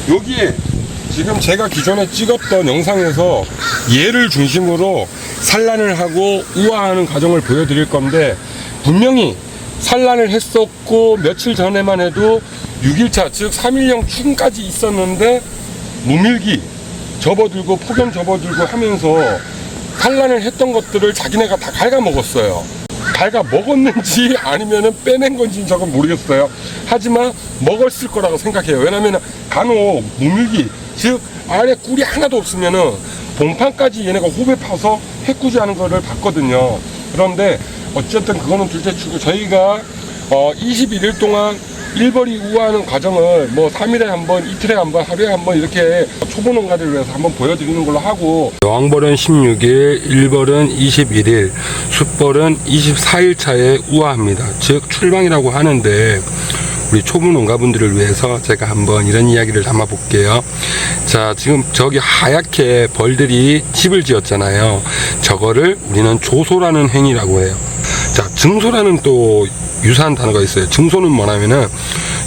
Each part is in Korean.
여기에 지금 제가 기존에 찍었던 영상에서 얘를 중심으로 산란을 하고 우화하는 과정을 보여드릴 건데, 분명히 산란을 했었고 며칠 전에만 해도 6일차 즉 3일령 춘까지 있었는데 무밀기 접어들고 폭염 접어들고 하면서 산란을 했던 것들을 자기네가 다 갉아먹었어요. 갉아먹었는지 아니면은 빼낸 건지는 저건 모르겠어요. 하지만 먹었을 거라고 생각해요. 왜냐면 간혹 무밀기 즉 안에 꿀이 하나도 없으면은 봉판까지 얘네가 호흡에 파서 해꾸지하는 거를 봤거든요. 그런데 어쨌든 그거는 둘째치고 저희가 21일 동안 일벌이 우화하는 과정을 뭐 3일에 한 번, 이틀에 한 번, 하루에 한 번 이렇게 초보 농가들을 위해서 한번 보여드리는 걸로 하고, 여왕벌은 16일, 일벌은 21일, 숫벌은 24일 차에 우화합니다. 즉 출방이라고 하는데, 우리 초보 농가분들을 위해서 제가 한번 이런 이야기를 담아 볼게요. 자, 지금 저기 하얗게 벌들이 집을 지었잖아요. 저거를 우리는 조소라는 행위라고 해요. 자, 증소라는 또 유사한 단어가 있어요. 증소는 뭐냐면은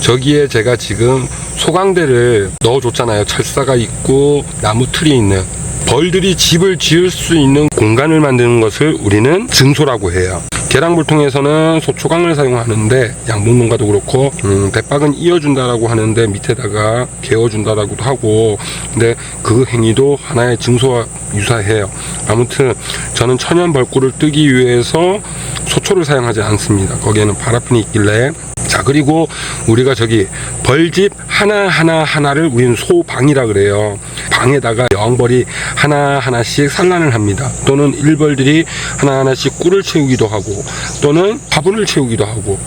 저기에 제가 지금 소강대를 넣어줬잖아요. 철사가 있고 나무 틀이 있는, 벌들이 집을 지을 수 있는 공간을 만드는 것을 우리는 증소라고 해요. 계량불통에서는 소초강을 사용하는데, 양봉농가도 그렇고 대박은 이어준다라고 하는데 밑에다가 개어준다라고도 하고, 근데 그 행위도 하나의 증소와 유사해요. 아무튼 저는 천연 벌꿀을 뜨기 위해서 소초를 사용하지 않습니다. 거기에는 파라핀이 있길래. 자, 그리고 우리가 저기 벌집 하나를 우리는 소방이라 그래요. 방에다가 여왕벌이 하나하나씩 산란을 합니다. 또는 일벌들이 하나하나씩 꿀을 채우기도 하고, 또는 화분을 채우기도 하고.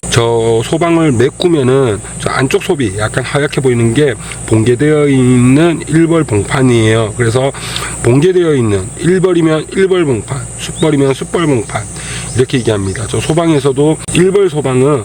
저 소방을 메꾸면은 저 안쪽 섭이 약간 하얗게 보이는 게 봉개되어 있는 일벌 봉판이에요. 그래서 봉개되어 있는 일벌이면 일벌 봉판, 숫벌이면 숫벌 봉판, 이렇게 얘기합니다. 저 소방에서도 일벌 소방은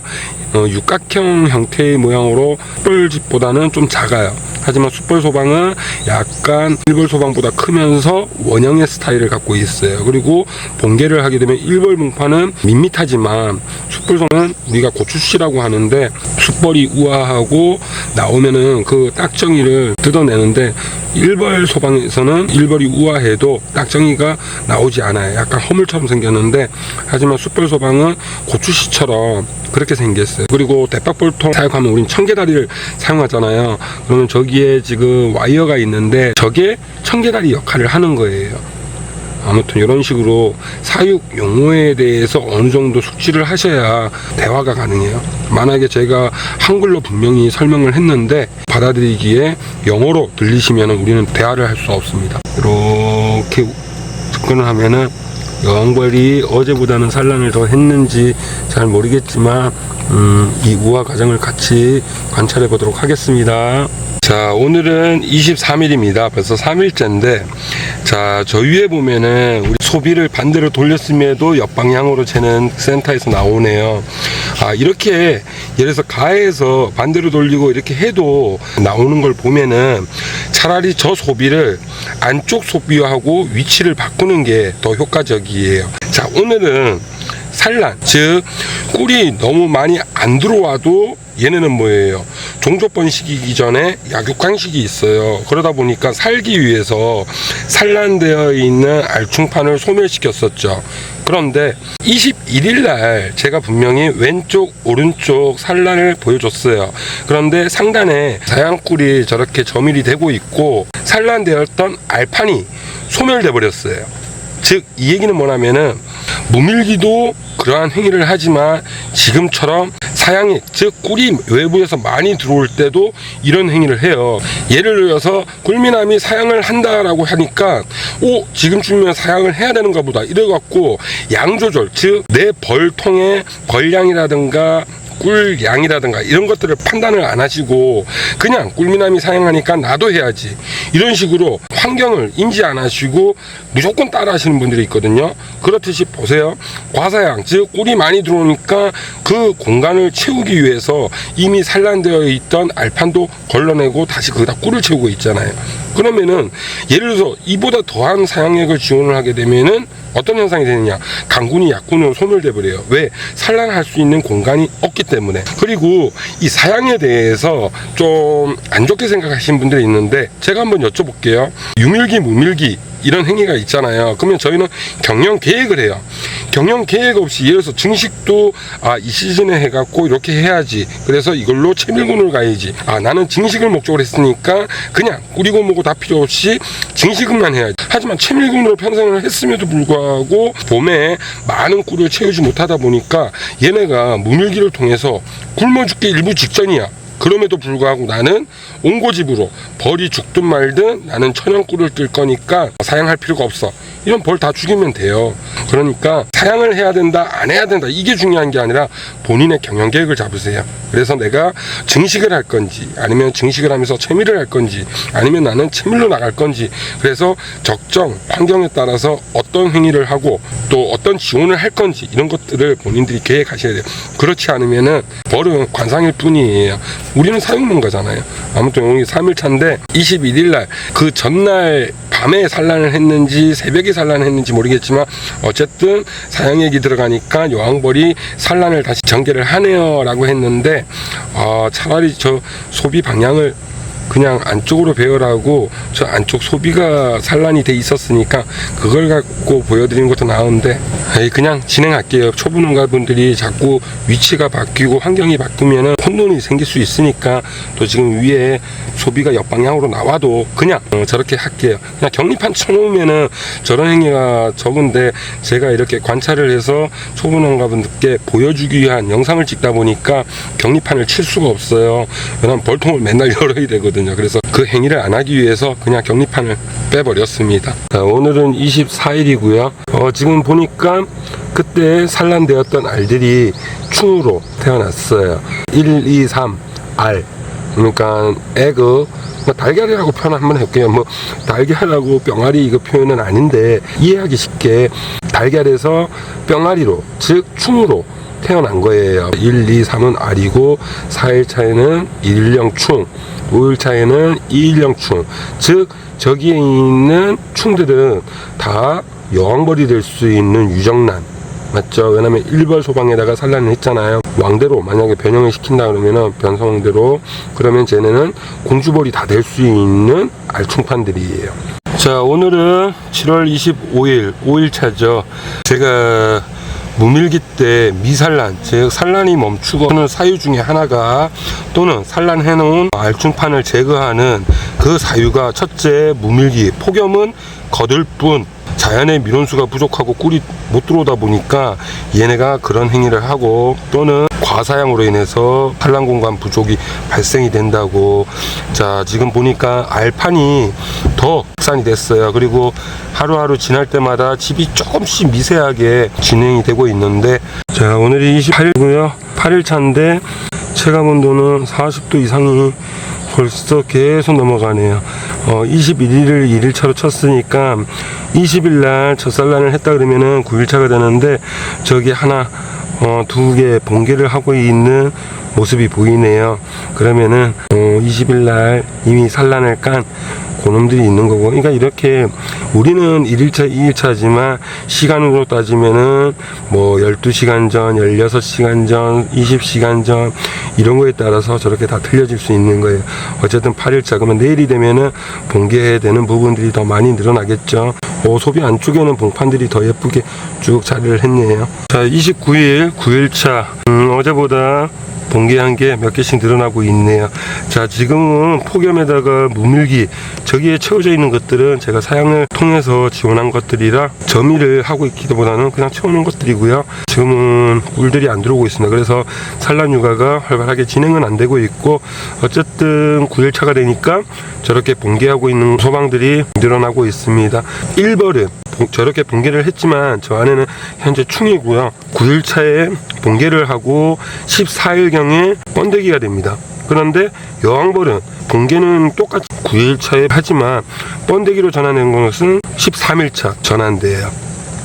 육각형 형태의 모양으로 숫벌집보다는 좀 작아요. 하지만 숫벌 소방은 약간 일벌 소방보다 크면서 원형의 스타일을 갖고 있어요. 그리고 봉개를 하게 되면 일벌 봉판은 밋밋하지만 숫벌 소방은 우리가 고추씨라고 하는데, 숫벌이 우아하고 나오면은 그 딱정이를 뜯어내는데, 일벌 소방에서는 일벌이 우아해도 딱정이가 나오지 않아요. 약간 허물처럼 생겼는데, 하지만 숫벌 소방은 고추씨처럼 그렇게 생겼어요. 그리고 대박볼통 사용하면 우린 청개다리를 사용하잖아요. 그러면 저기에 지금 와이어가 있는데 저게 청개다리 역할을 하는 거예요. 아무튼 이런 식으로 사육 용어에 대해서 어느 정도 숙지를 하셔야 대화가 가능해요. 만약에 제가 한글로 분명히 설명을 했는데 받아들이기에 영어로 들리시면 우리는 대화를 할 수 없습니다. 이렇게 접근을 하면은 여왕벌이 어제보다는 산란을 더 했는지 잘 모르겠지만 이 우화 과정을 같이 관찰해 보도록 하겠습니다. 자, 오늘은 23일입니다. 벌써 3일째인데, 자, 저 위에 보면은 우리 소비를 반대로 돌렸음에도 옆방향으로 재는 센터에서 나오네요. 아, 이렇게 예를 들어서 가해에서 반대로 돌리고 이렇게 해도 나오는 걸 보면은 차라리 저 소비를 안쪽 소비하고 위치를 바꾸는 게 더 효과적이에요. 자, 오늘은 산란, 즉 꿀이 너무 많이 안 들어와도 얘네는 뭐예요? 종조번식이기 전에 약육강식이 있어요. 그러다 보니까 살기 위해서 산란되어 있는 알충판을 소멸시켰었죠. 그런데 21일 날 제가 분명히 왼쪽 오른쪽 산란을 보여줬어요. 그런데 상단에 사양꿀이 저렇게 점일이 되고 있고 산란되었던 알판이 소멸돼 버렸어요. 즉 이 얘기는 뭐냐면은 무밀기도 그러한 행위를 하지만 지금처럼 사양이, 즉 꿀이 외부에서 많이 들어올 때도 이런 행위를 해요. 예를 들어서 꿀미남이 사양을 한다라고 하니까 지금쯤이면 사양을 해야 되는가 보다 이래갖고 양 조절, 즉 내 벌통의 벌량이라든가 꿀양이라든가 이런 것들을 판단을 안 하시고 그냥 꿀미남이 사용하니까 나도 해야지, 이런 식으로 환경을 인지 안 하시고 무조건 따라 하시는 분들이 있거든요. 그렇듯이 보세요. 과사양, 즉 꿀이 많이 들어오니까 그 공간을 채우기 위해서 이미 산란되어 있던 알판도 걸러내고 다시 거기다 꿀을 채우고 있잖아요. 그러면은 예를 들어서 이보다 더한 사양액을 지원을 하게 되면은 어떤 현상이 되느냐, 강군이 약군으로 소멸돼 버려요. 왜? 산란할 수 있는 공간이 없기 때문에. 그리고 이 사양에 대해서 좀 안 좋게 생각하시는 분들이 있는데 제가 한번 여쭤볼게요. 유밀기, 무밀기 이런 행위가 있잖아요. 그러면 저희는 경영 계획을 해요. 경영 계획 없이 예를 들어서 증식도 이 시즌에 해갖고 이렇게 해야지. 그래서 이걸로 채밀군을 가야지. 나는 증식을 목적으로 했으니까 그냥 꾸리고 뭐고 다 필요 없이 증식만 해야지. 하지만 채밀군으로 편성을 했음에도 불구하고 봄에 많은 꿀을 채우지 못하다 보니까 얘네가 무밀기를 통해서 굶어 죽기 일부 직전이야. 그럼에도 불구하고 나는 옹고집으로 벌이 죽든 말든 나는 천연꿀을 뜰 거니까 사양할 필요가 없어. 이런 벌 다 죽이면 돼요. 그러니까 사양을 해야 된다, 안 해야 된다, 이게 중요한 게 아니라 본인의 경영 계획을 잡으세요. 그래서 내가 증식을 할 건지, 아니면 증식을 하면서 채밀을 할 건지, 아니면 나는 채밀로 나갈 건지, 그래서 적정 환경에 따라서 어떤 행위를 하고 또 어떤 지원을 할 건지 이런 것들을 본인들이 계획하셔야 돼요. 그렇지 않으면은 벌은 관상일 뿐이에요. 우리는 사육농가잖아요. 아무튼 오늘 3일차인데 21일 날 그 전날 밤에 산란을 했는지 새벽에 산란을 했는지 모르겠지만 어쨌든 사양액이 들어가니까 여왕벌이 산란을 다시 전개를 하네요 라고 했는데 차라리 저 소비 방향을 그냥 안쪽으로 배열하고 저 안쪽 소비가 산란이 돼 있었으니까 그걸 갖고 보여드리는 것도 나은데 그냥 진행할게요. 초보농가분들이 자꾸 위치가 바뀌고 환경이 바뀌면은 혼돈이 생길 수 있으니까 또 지금 위에 소비가 역방향으로 나와도 그냥 저렇게 할게요. 그냥 격리판 쳐놓으면은 저런 행위가 적은데 제가 이렇게 관찰을 해서 초보농가분들께 보여주기 위한 영상을 찍다 보니까 격리판을 칠 수가 없어요. 왜냐면 벌통을 맨날 열어야 되거든요. 그래서 그 행위를 안 하기 위해서 그냥 격리판을 빼버렸습니다. 오늘은 24일이고요. 지금 보니까 그때 산란되었던 알들이 충으로 태어났어요. 1, 2, 3 알. 그러니까 에그, 달걀이라고 표현 한번 해볼게요. 달걀하고 병아리 이거 표현은 아닌데 이해하기 쉽게 달걀에서 병아리로, 즉 충으로 태어난 거예요. 1, 2, 3은 알이고 4일 차에는 1일령 충, 5일 차에는 2일령 충. 즉 저기에 있는 충들은 다 여왕벌이 될 수 있는 유정란 맞죠? 왜냐면 일벌 소방에다가 산란을 했잖아요. 왕대로 만약에 변형을 시킨다 그러면은 변성왕대로 그러면 쟤네는 공주벌이 다 될 수 있는 알충판들이에요. 자, 오늘은 7월 25일 5일차죠. 제가 무밀기 때 미산란, 즉 산란이 멈추고 하는 사유 중에 하나가 또는 산란해 놓은 알충판을 제거하는 그 사유가 첫째 무밀기, 폭염은 거들 뿐 자연의 민원수가 부족하고 꿀이 못 들어오다 보니까 얘네가 그런 행위를 하고 또는 과사양으로 인해서 산란 공간 부족이 발생이 된다고. 자, 지금 보니까 알판이 더 확산이 됐어요. 그리고 하루하루 지날 때마다 집이 조금씩 미세하게 진행이 되고 있는데, 자, 오늘이 28일이고요 8일 차인데 체감 온도는 40도 이상이 벌써 계속 넘어가네요. 21일을 1일차로 쳤으니까 20일날 첫 산란을 했다 그러면은 9일차가 되는데 저기 하나 두 개 번개를 하고 있는 모습이 보이네요. 그러면은 20일날 이미 산란을 깐 고놈들이 있는 거고. 그러니까 이렇게 우리는 1일차 2일차지만 시간으로 따지면은 뭐 12시간 전, 16시간 전, 20시간 전 이런 거에 따라서 저렇게 다 틀려질 수 있는 거예요. 어쨌든 8일차 그러면 내일이 되면은 번개되는 부분들이 더 많이 늘어나겠죠. 소비 안쪽에는 봉판들이 더 예쁘게 쭉 자리를 했네요. 자, 29일 9일차 어제보다 번개한 게 몇 개씩 늘어나고 있네요. 자, 지금은 폭염에다가 무밀기 저기에 채워져 있는 것들은 제가 사양을 통해서 지원한 것들이라 점의를 하고 있기보다는 그냥 채우는 것들이고요. 지금은 꿀들이 안 들어오고 있습니다. 그래서 산란 육아가 활발하게 진행은 안 되고 있고, 어쨌든 9일차가 되니까 저렇게 번개하고 있는 소방들이 늘어나고 있습니다. 1벌은 저렇게 번개를 했지만 저 안에는 현재 충이고요. 9일차에 번개를 하고 14일경에 번데기가 됩니다. 그런데 여왕벌은 번개는 똑같이 9일차에 하지만 번데기로 전환된 것은 13일차 전환돼요.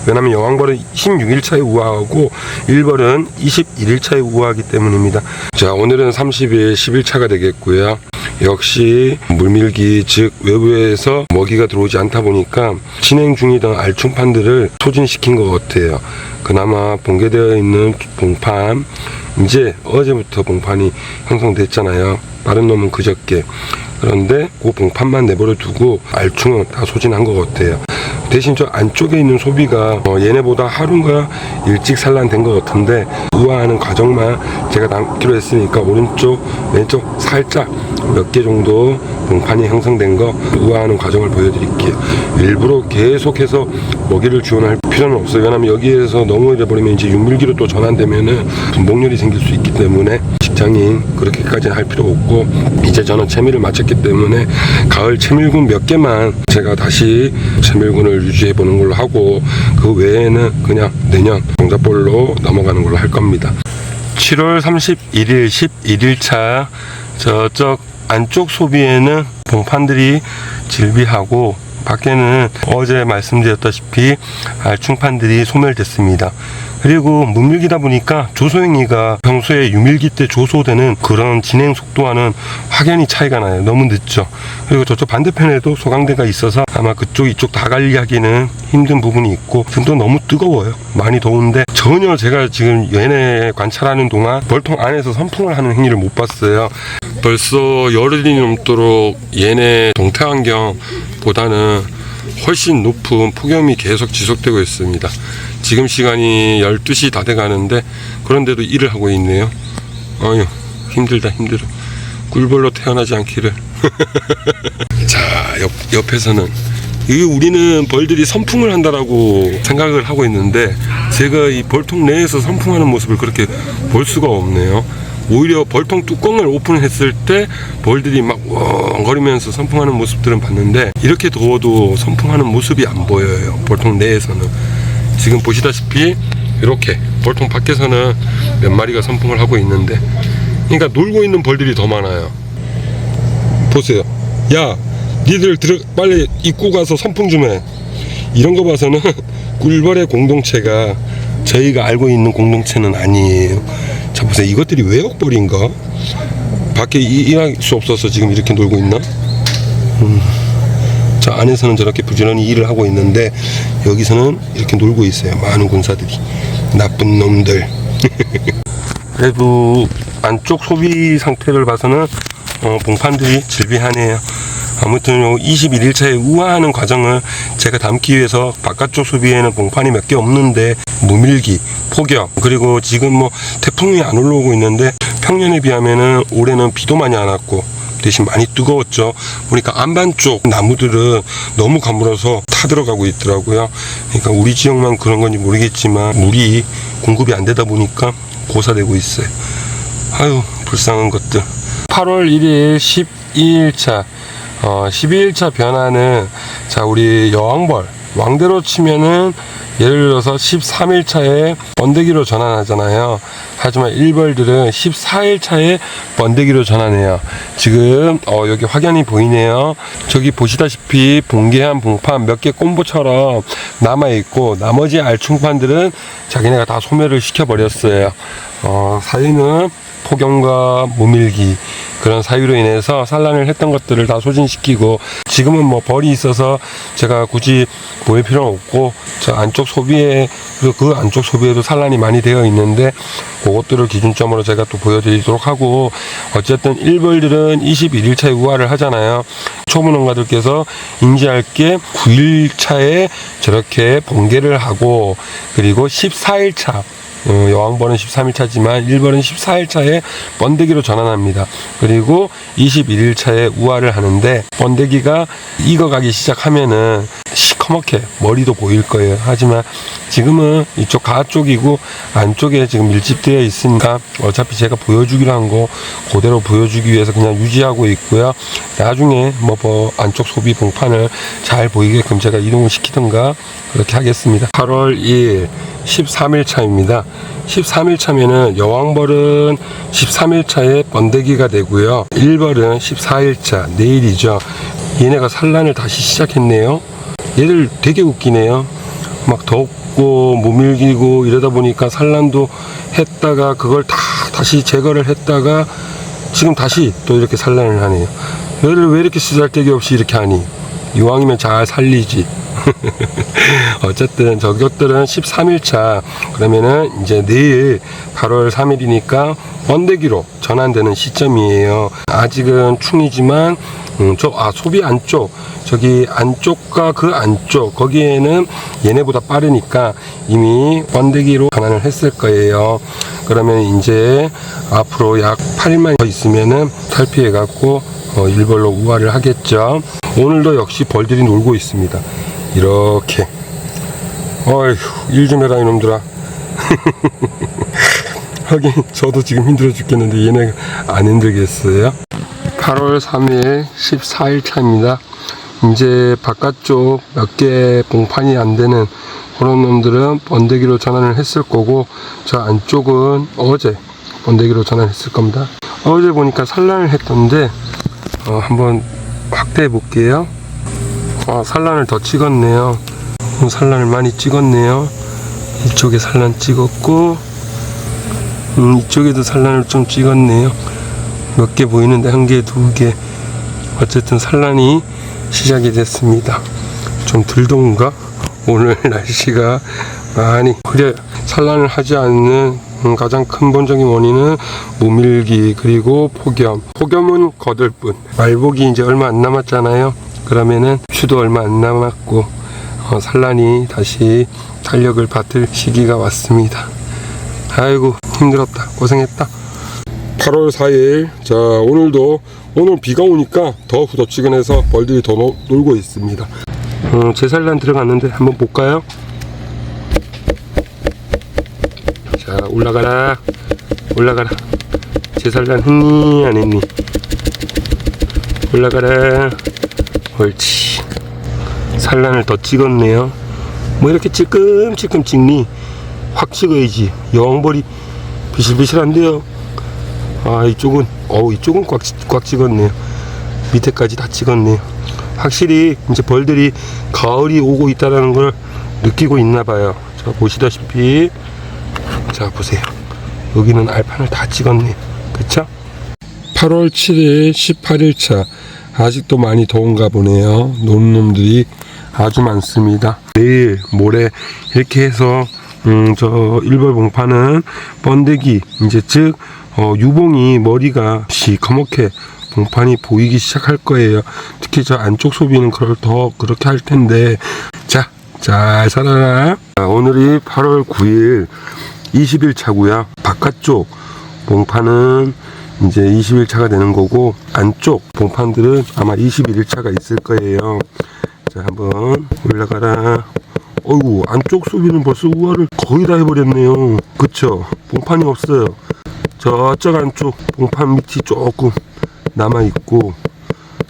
왜냐하면 여왕벌은 16일차에 우아하고 일벌은 21일차에 우아하기 때문입니다. 자, 오늘은 30일 11차가 되겠고요. 역시 물밀기, 즉 외부에서 먹이가 들어오지 않다 보니까 진행 중이던 알충판들을 소진시킨 것 같아요. 그나마 봉개되어 있는 봉판 이제 어제부터 봉판이 형성됐잖아요. 다른 놈은 그저께. 그런데 그 봉판만 내버려 두고 알충은 다 소진한 것 같아요. 대신 저 안쪽에 있는 소비가 얘네보다 하루가 일찍 산란된 것 같은데, 우아하는 과정만 제가 남기로 했으니까 오른쪽 왼쪽 살짝 몇 개 정도 봉판이 형성된 거 우아하는 과정을 보여드릴게요. 일부러 계속해서 먹이를 지원할 필요는 없어요. 왜냐면 여기에서 너무 이래버리면 이제 윤밀기로 또 전환되면은 분봉열이 생길 수 있기 때문에 직장인 그렇게까지는 할 필요 없고, 이제 저는 채밀을 마쳤기 때문에 가을 채밀군 몇 개만 제가 다시 채밀군을 유지해 보는 걸로 하고, 그 외에는 그냥 내년 종잣볼로 넘어가는 걸로 할 겁니다. 7월 31일 11일차 저쪽 안쪽 소비에는 봉판들이 질비하고, 밖에는 어제 말씀드렸다시피 알충판들이 소멸됐습니다. 그리고 문밀기다 보니까 조소행위가 평소에 유밀기 때 조소되는 그런 진행 속도와는 확연히 차이가 나요. 너무 늦죠. 그리고 저쪽 반대편에도 소강대가 있어서 아마 그쪽 이쪽 다 관리하기는 힘든 부분이 있고, 지금 또 너무 뜨거워요. 많이 더운데 전혀 제가 지금 얘네 관찰하는 동안 벌통 안에서 선풍을 하는 행위를 못 봤어요. 벌써 열흘이 넘도록 얘네 동태 환경보다는 훨씬 높은 폭염이 계속 지속되고 있습니다. 지금 시간이 12시 다 돼가는데 그런데도 일을 하고 있네요. 아유, 힘들다 힘들어. 꿀벌로 태어나지 않기를. 자, 옆에서는 이게 우리는 벌들이 선풍을 한다라고 생각을 하고 있는데, 제가 이 벌통 내에서 선풍하는 모습을 그렇게 볼 수가 없네요. 오히려 벌통 뚜껑을 오픈했을 때 벌들이 막 웡거리면서 선풍하는 모습들은 봤는데, 이렇게 더워도 선풍하는 모습이 안 보여요. 벌통 내에서는. 지금 보시다시피 이렇게 벌통 밖에서는 몇 마리가 선풍을 하고 있는데, 그러니까 놀고 있는 벌들이 더 많아요. 보세요. 야, 니들 빨리 입고 가서 선풍 좀 해. 이런 거 봐서는 꿀벌의 공동체가 저희가 알고 있는 공동체는 아니에요. 자, 보세요. 이것들이 외역벌인가? 밖에 일할 수 없어서 지금 이렇게 놀고 있나? 자, 안에서는 저렇게 부지런히 일을 하고 있는데, 여기서는 이렇게 놀고 있어요. 많은 군사들이. 나쁜 놈들. 그래도 안쪽 소비 상태를 봐서는 봉판들이 질비하네요. 아무튼 21일차에 우아하는 과정을 제가 담기 위해서 바깥쪽 소비에는 봉판이 몇 개 없는데, 무밀기, 폭염, 그리고 지금 뭐 태풍이 안 올라오고 있는데, 평년에 비하면은 올해는 비도 많이 안 왔고 대신 많이 뜨거웠죠. 보니까 안반 쪽 나무들은 너무 가물어서 타들어가고 있더라고요. 그러니까 우리 지역만 그런 건지 모르겠지만 물이 공급이 안 되다 보니까 고사되고 있어요. 아유, 불쌍한 것들. 8월 1일 12일차 12일차 변화는, 자, 우리 여왕벌 왕대로 치면은 예를 들어서 13일차에 번데기로 전환하잖아요. 하지만 일벌들은 14일차에 번데기로 전환해요. 지금 여기 확연히 보이네요. 저기 보시다시피 봉개한 봉판 몇 개 콤보처럼 남아있고, 나머지 알충판들은 자기네가 다 소멸을 시켜버렸어요. 사유는 폭염과 무밀기, 그런 사유로 인해서 산란을 했던 것들을 다 소진시키고, 지금은 뭐 벌이 있어서 제가 굳이 보일 필요는 없고, 저 안쪽 소비에, 그 안쪽 소비에도 산란이 많이 되어 있는데, 그것들을 기준점으로 제가 또 보여드리도록 하고, 어쨌든 일벌들은 21일차에 우화를 하잖아요. 초보농가들께서 인지할 게 9일차에 저렇게 번개를 하고, 그리고 14일차 여왕벌은 13일차지만 일벌은 14일차에 번데기로 전환합니다. 그리고 21일차에 우화를 하는데, 번데기가 익어가기 시작하면은 시커멓게 머리도 보일 거예요. 하지만 지금은 이쪽 가 쪽이고 안쪽에 지금 밀집되어 있으니까 어차피 제가 보여주기로 한 거 그대로 보여주기 위해서 그냥 유지하고 있고요. 나중에 뭐 안쪽 소비 봉판을 잘 보이게끔 제가 이동을 시키던가 그렇게 하겠습니다. 8월 2일 13일차입니다. 13일차면은 여왕벌은 13일차에 번데기가 되고요. 일벌은 14일차 내일이죠. 얘네가 산란을 다시 시작했네요. 얘들 되게 웃기네요. 막 덥고 무밀기고 이러다 보니까 산란도 했다가 그걸 다시 제거를 했다가 지금 다시 또 이렇게 산란을 하네요. 얘를 왜 이렇게 쓰잘데기 없이 이렇게 하니? 이왕이면 잘 살리지. 어쨌든 저것들은 13일차. 그러면은 이제 내일 8월 3일이니까 번데기로 전환되는 시점이에요. 아직은 충이지만 소비 안쪽, 저기 안쪽과 그 안쪽, 거기에는 얘네보다 빠르니까 이미 번데기로 전환을 했을 거예요. 그러면 이제 앞으로 약 8일만 더 있으면은 탈피해 갖고 일벌로 우화를 하겠죠. 오늘도 역시 벌들이 놀고 있습니다. 이렇게. 어휴, 일 좀 해라 이놈들아. 하긴 저도 지금 힘들어 죽겠는데 얘네가 안 힘들겠어요. 8월 3일 14일 차입니다. 이제 바깥쪽 몇 개 봉판이 안 되는 그런 놈들은 번데기로 전환을 했을 거고, 저 안쪽은 어제 번데기로 전환했을 겁니다. 어제 보니까 산란을 했던데 한번 확대해 볼게요. 산란을 더 찍었네요. 산란을 많이 찍었네요. 이쪽에 산란 찍었고, 이쪽에도 산란을 좀 찍었네요. 몇 개 보이는데 한 개, 두 개. 어쨌든 산란이 시작이 됐습니다. 좀 덜 더운가? 오늘 날씨가 많이 흐려요. 산란을 하지 않는 가장 근본적인 원인은 모밀기, 그리고 폭염. 폭염은 거들 뿐. 말복이 이제 얼마 안 남았잖아요. 그러면은 추도 얼마 안 남았고 산란이 다시 탄력을 받을 시기가 왔습니다. 아이고 힘들었다, 고생했다. 8월 4일 자 오늘 비가 오니까 더 후덥지근해서 벌들이 더 놀고 있습니다. 제 산란 들어갔는데 한번 볼까요? 자, 올라가라 제 산란 했니 안 했니? 올라가라. 옳지. 산란을 더 찍었네요. 뭐 이렇게 찔끔찔끔 찍니? 확 찍어야지. 여왕벌이 비실비실한데요. 이쪽은 꽉 찍었네요. 밑에까지 다 찍었네요. 확실히 이제 벌들이 가을이 오고 있다는 걸 느끼고 있나 봐요. 자, 보시다시피, 자 보세요. 여기는 알판을 다 찍었네요. 그쵸? 8월 7일 18일차. 아직도 많이 더운가 보네요. 노는 놈들이 아주 많습니다. 내일 모레 이렇게 해서 저 일벌 봉판은 번데기, 이제 즉 유봉이 머리가 시커멓게 봉판이 보이기 시작할 거예요. 특히 저 안쪽 소비는 더 그렇게 할 텐데. 자, 잘 살아라. 오늘이 8월 9일 20일 차고요. 바깥쪽 봉판은 이제 20일 차가 되는 거고, 안쪽 봉판들은 아마 21일 차가 있을 거예요. 자, 한번 올라가라. 어이구, 안쪽 소비는 벌써 우화를 거의 다 해버렸네요. 그쵸? 봉판이 없어요. 저쪽 안쪽 봉판 밑이 조금 남아있고,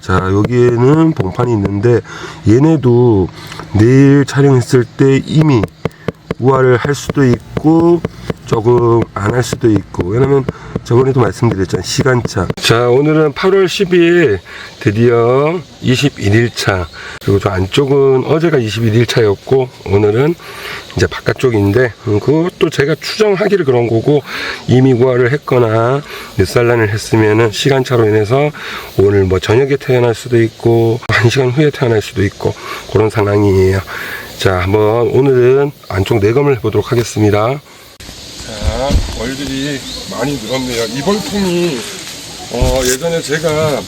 자, 여기에는 봉판이 있는데 얘네도 내일 촬영했을 때 이미 우화를 할 수도 있고 조금 안 할 수도 있고, 왜냐면 저번에도 말씀드렸잖아요, 시간차. 자, 오늘은 8월 12일 드디어 21일차. 그리고 저 안쪽은 어제가 21일차였고 오늘은 이제 바깥쪽인데, 그것도 제가 추정하기를 그런 거고, 이미 우화를 했거나 늦산란을 했으면은 시간차로 인해서 오늘 뭐 저녁에 태어날 수도 있고 1시간 후에 태어날 수도 있고 그런 상황이에요. 자, 한번 오늘은 안쪽 내검을 해보도록 하겠습니다. 자, 벌들이 많이 늘었네요. 이 벌통이 예전에 제가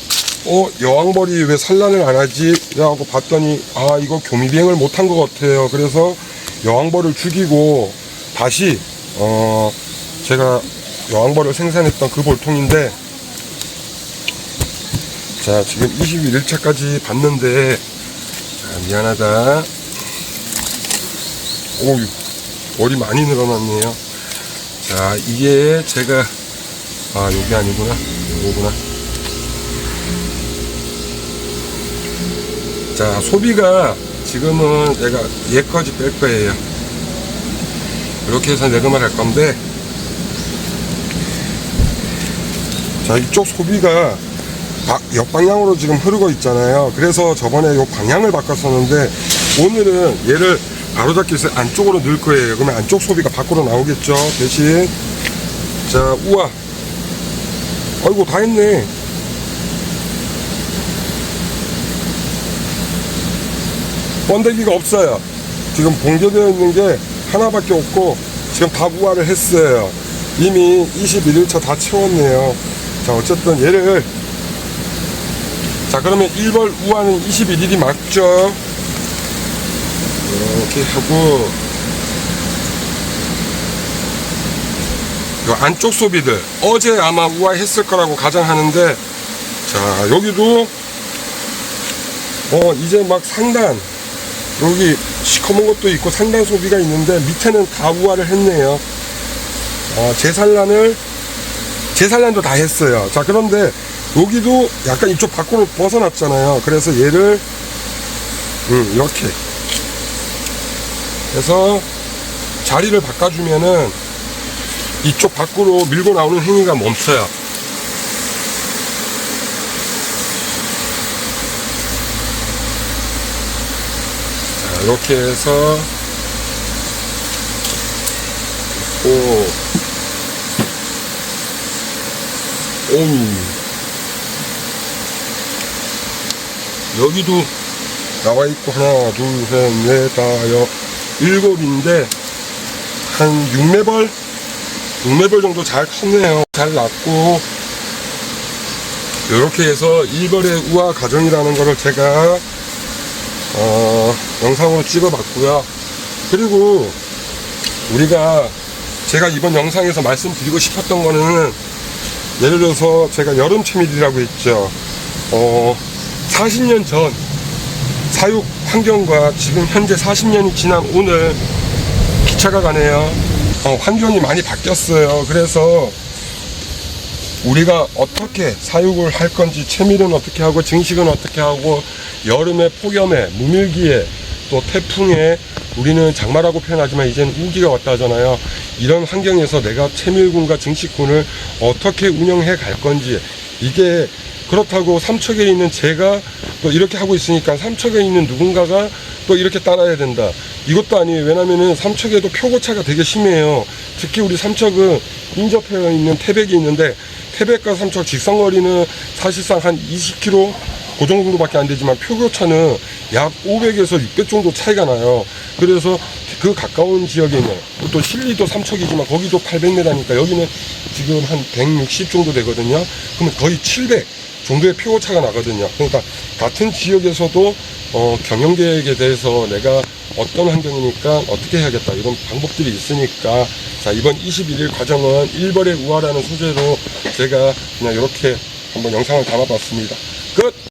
여왕벌이 왜 산란을 안 하지? 라고 봤더니 이거 교미비행을 못한 것 같아요. 그래서 여왕벌을 죽이고 다시 제가 여왕벌을 생산했던 그 벌통인데, 자, 지금 21일차까지 봤는데, 자, 미안하다. 오, 월이 많이 늘어났네요. 자, 이게 제가 여기 아니구나, 요거구나. 자, 소비가 지금은 내가 얘까지 뺄 거예요. 이렇게 해서 내금을 할 건데, 자, 이쪽 소비가 역방향으로 지금 흐르고 있잖아요. 그래서 저번에 요 방향을 바꿨었는데 오늘은 얘를 바로잡기 위해서 안쪽으로 넣을 거예요. 그러면 안쪽 소비가 밖으로 나오겠죠. 대신, 자, 우와, 아이고 다 했네. 번데기가 없어요. 지금 봉제되어 있는 게 하나밖에 없고 지금 다 우화를 했어요. 이미 21일차 다 채웠네요. 자, 어쨌든 얘를, 자, 그러면 1벌 우화는 21일이 맞죠? 이렇게 하고, 요 안쪽 소비들 어제 아마 우화했을 거라고 가정하는데, 자, 여기도 이제 막 상단, 여기 시커먼 것도 있고 상단 소비가 있는데 밑에는 다 우화를 했네요. 제산란도 다 했어요. 자, 그런데 여기도 약간 이쪽 밖으로 벗어났잖아요. 그래서 얘를 이렇게 해서 자리를 바꿔주면은 이쪽 밖으로 밀고 나오는 행위가 멈춰요. 자, 이렇게 해서 여기도 나와 있고 하나, 둘, 셋, 넷, 다, 여, 7인데 한 6매벌 정도 잘 컸네요. 잘 났고, 이렇게 해서 1벌의 우화 과정이라는 거를 제가 영상으로 찍어봤고요. 그리고 제가 이번 영상에서 말씀드리고 싶었던 거는, 예를 들어서 제가 여름 채밀이라고 했죠. 40년 전 사육 환경과 지금 현재 40년이 지난 오늘 기차가 가네요. 환경이 많이 바뀌었어요. 그래서 우리가 어떻게 사육을 할 건지, 채밀은 어떻게 하고 증식은 어떻게 하고, 여름에 폭염에, 무밀기에, 또 태풍에, 우리는 장마라고 표현하지만 이제는 우기가 왔다 하잖아요. 이런 환경에서 내가 채밀군과 증식군을 어떻게 운영해 갈 건지, 이게 그렇다고 삼척에 있는 제가 또 이렇게 하고 있으니까 삼척에 있는 누군가가 또 이렇게 따라야 된다, 이것도 아니에요. 왜냐면은 삼척에도 표고차가 되게 심해요. 특히 우리 삼척은 인접해 있는 태백이 있는데, 태백과 삼척 직선거리는 사실상 한 20km 그 정도밖에 안 되지만 표고차는 약 500에서 600 정도 차이가 나요. 그래서 그 가까운 지역에 있는, 또 신리도 삼척이지만 거기도 800m니까 여기는 지금 한 160 정도 되거든요. 그러면 거의 700 정도의 표고차가 나거든요. 그러니까 같은 지역에서도 경영계획에 대해서 내가 어떤 환경이니까 어떻게 해야겠다, 이런 방법들이 있으니까, 자, 이번 21일 과정은 1벌의 우화라는 소재로 제가 그냥 이렇게 한번 영상을 담아봤습니다. 끝!